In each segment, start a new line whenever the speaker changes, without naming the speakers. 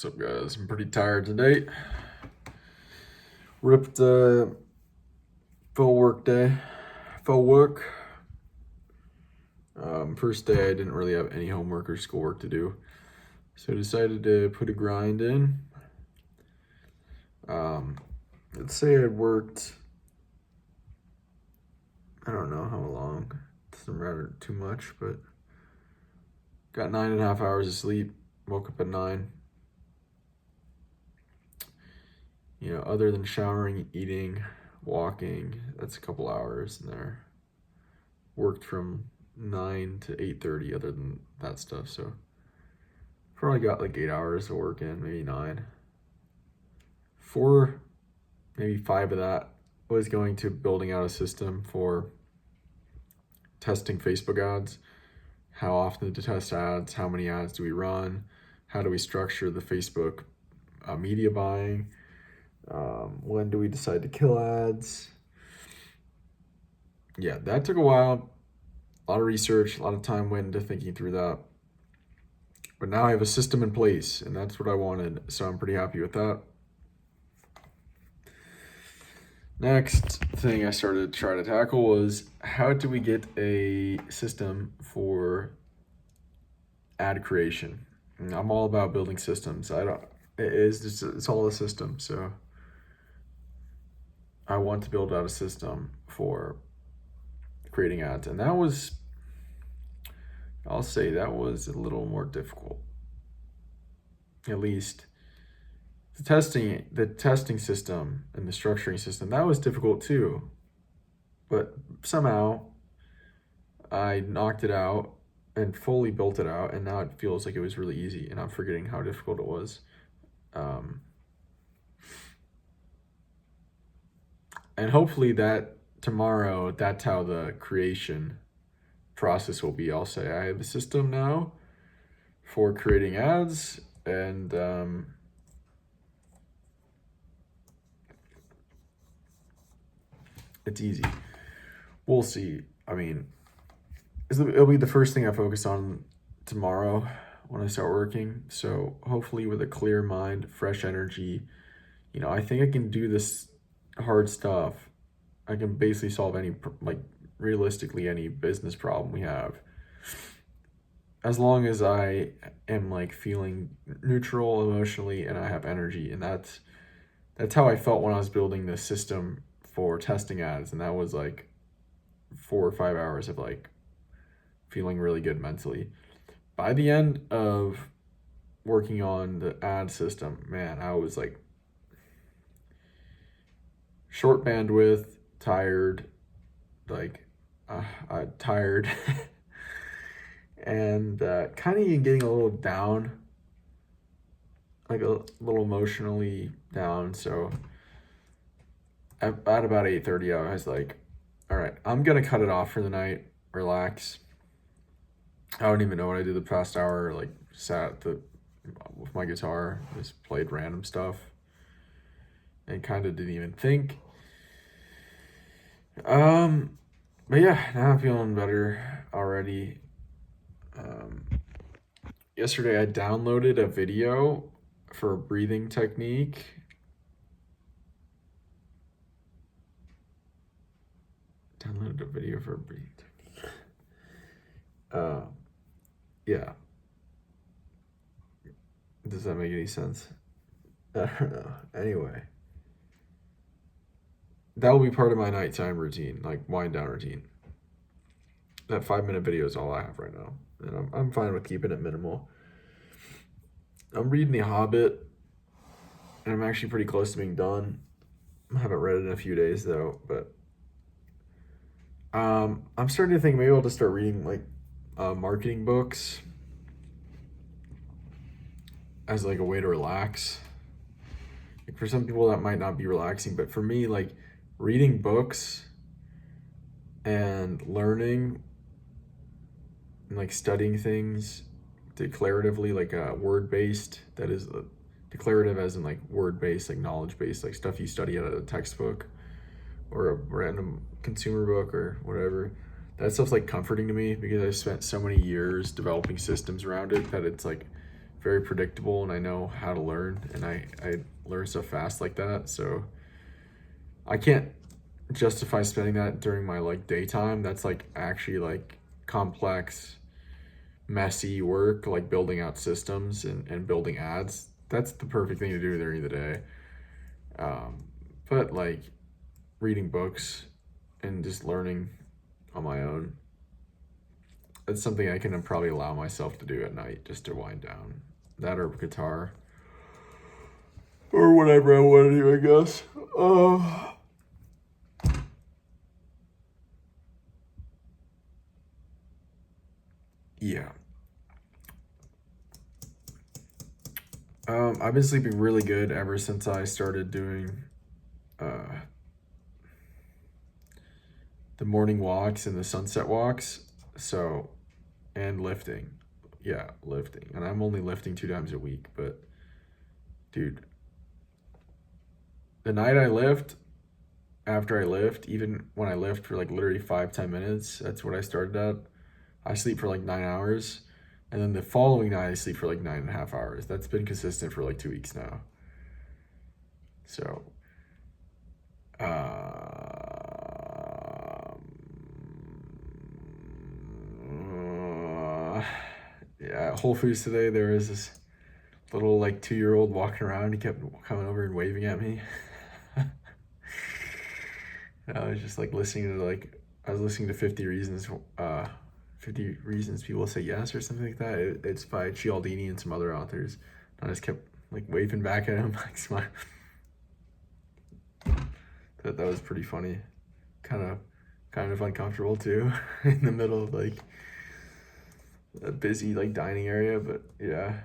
What's up, guys? I'm pretty tired today. Ripped full work day. Full work. First day I didn't really have any homework or schoolwork to do. So I decided to put a grind in. Let's say I worked, I don't know how long. It doesn't matter too much, but got 9.5 hours of sleep. Woke up at 9. Other than showering, eating, walking, that's a couple hours in there. Worked from 9 to 8:30 other than that stuff, so probably got like 8 hours of work in, maybe 9. 4, maybe 5 of that was going to building out a system for testing Facebook ads. How often to test ads, how many ads do we run, how do we structure the Facebook media buying, when do we decide to kill ads. Yeah, that took a while. A lot of research, a lot of time went into thinking through that. But now I have a system in place, and that's what I wanted, so I'm pretty happy with that. Next thing I started to try to tackle was how do we get a system for ad creation? And I'm all about building systems. It's all a system, so I want to build out a system for creating ads, and I'll say that was a little more difficult. At least the testing system and the structuring system, that was difficult too. But somehow I knocked it out and fully built it out, and now it feels like it was really easy, and I'm forgetting how difficult it was. And hopefully that tomorrow, that's how the creation process will be. I'll say I have a system now for creating ads, and it's easy. We'll see. I mean, it'll be the first thing I focus on tomorrow when I start working. So hopefully with a clear mind, fresh energy, I think I can do this hard stuff. I can basically solve realistically any business problem we have, as long as I am feeling neutral emotionally and I have energy. And that's how I felt when I was building this system for testing ads, and that was 4 or 5 hours of feeling really good mentally. By the end of working on the ad system, man, I was short bandwidth, tired, tired, and kind of getting a little down, a little emotionally down. So at about 8:30, I was like, all right, I'm gonna cut it off for the night, relax. I don't even know what I did the past hour. Sat with my guitar, just played random stuff, and kind of didn't even think. But yeah, now I'm feeling better already. Yesterday I downloaded a video for a breathing technique. Yeah. Does that make any sense? I don't know. Anyway, that will be part of my nighttime routine, wind down routine. That 5-minute video is all I have right now, and I'm fine with keeping it minimal. I'm reading The Hobbit, and I'm actually pretty close to being done. I haven't read it in a few days though, but I'm starting to think maybe I'll just start reading marketing books as a way to relax. For some people that might not be relaxing, but for me, reading books and learning and studying things declaratively, word-based, that is declarative as in word-based, knowledge-based, stuff you study out of a textbook or a random consumer book or whatever. That stuff's comforting to me because I spent so many years developing systems around it that it's very predictable, and I know how to learn, and I learn so fast like that. So I can't justify spending that during my like daytime. That's like actually like complex, messy work, like building out systems and building ads. That's the perfect thing to do during the day. Um, but like reading books and just learning on my own, that's something I can probably allow myself to do at night just to wind down. That or guitar or whatever I want to do, I guess. Yeah. I've been sleeping really good ever since I started doing uh, the morning walks and the sunset walks. So, and lifting. Yeah, lifting. And I'm only lifting 2 times a week, but dude, the night I lift, after I lift, even when I lift for like literally 5, 10 minutes, that's what I started at. I sleep for like 9 hours. And then the following night, I sleep for like 9.5 hours. That's been consistent for like 2 weeks now. So, yeah, Whole Foods today, there was this little like 2-year-old walking around. He kept coming over and waving at me. I was just like listening to like, I was listening to 50 Reasons People Say Yes or something like that. It's by Cialdini and some other authors. I just kept like waving back at him, like smile. That was pretty funny. Kind of uncomfortable too, in the middle of like a busy like dining area, but yeah.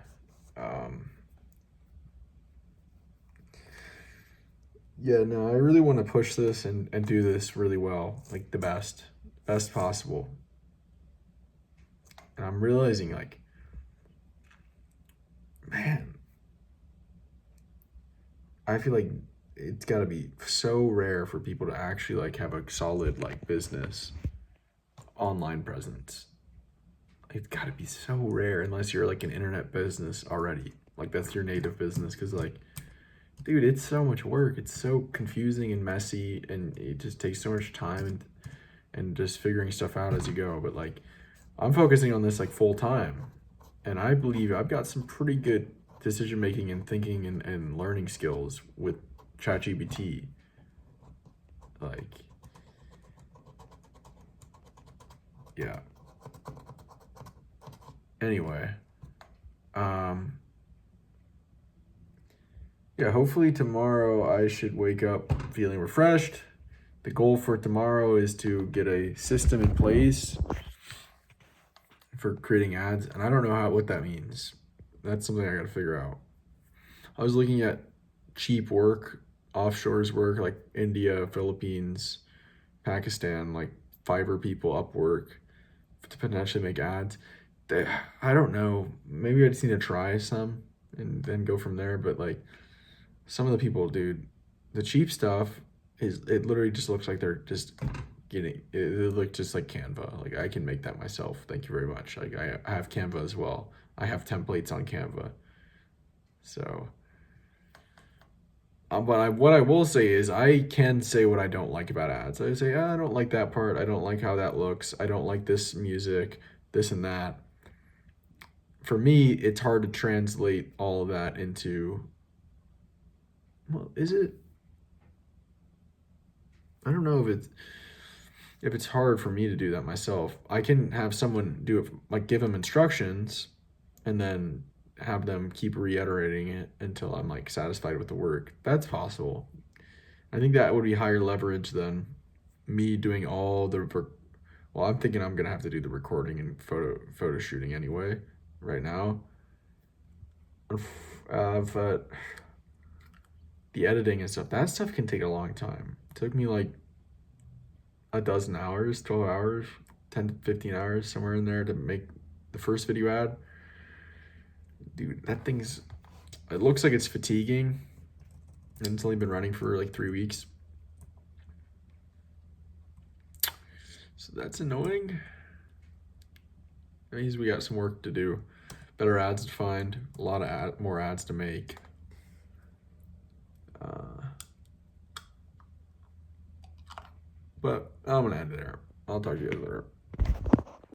Yeah, no, I really want to push this and do this really well, like the best possible. And I'm realizing like, man, I feel like it's got to be so rare for people to actually like have a solid like business online presence. It's got to be so rare unless you're like an internet business already. Like that's your native business cuz like dude, it's so much work. It's so confusing and messy and it just takes so much time and just figuring stuff out as you go. But like I'm focusing on this like full time. And I believe I've got some pretty good decision making and thinking and learning skills with ChatGPT. Like, yeah. Anyway, um, yeah, hopefully tomorrow I should wake up feeling refreshed. The goal for tomorrow is to get a system in place for creating ads, and I don't know what that means. That's something I got to figure out. I was looking at cheap work, offshores work like India, Philippines, Pakistan, like Fiverr people, Upwork, to potentially make ads. I don't know. Maybe I just need to try some and then go from there. But like some of the people, dude, the cheap stuff is it literally just looks like they're just getting it looks just like Canva. Like I can make that myself. Thank you very much. Like I have Canva as well. I have templates on Canva. So but what I will say is I can say what I don't like about ads. I say, I don't like that part. I don't like how that looks. I don't like this music, this and that. For me, it's hard to translate all of that into, well, is it? I don't know if it's hard for me to do that myself. I can have someone do it, like give them instructions and then have them keep reiterating it until I'm like satisfied with the work. That's possible. I think that would be higher leverage than me doing all the well, I'm thinking I'm gonna have to do the recording and photo shooting anyway right now. But the editing and stuff, that stuff can take a long time. It took me like a dozen hours, 12 hours, 10 to 15 hours, somewhere in there to make the first video ad. Dude, it looks like it's fatiguing and it's only been running for like 3 weeks. So that's annoying. That means we got some work to do. better ads to find, a lot of more ads to make. But I'm gonna end it there. I'll talk to you guys later.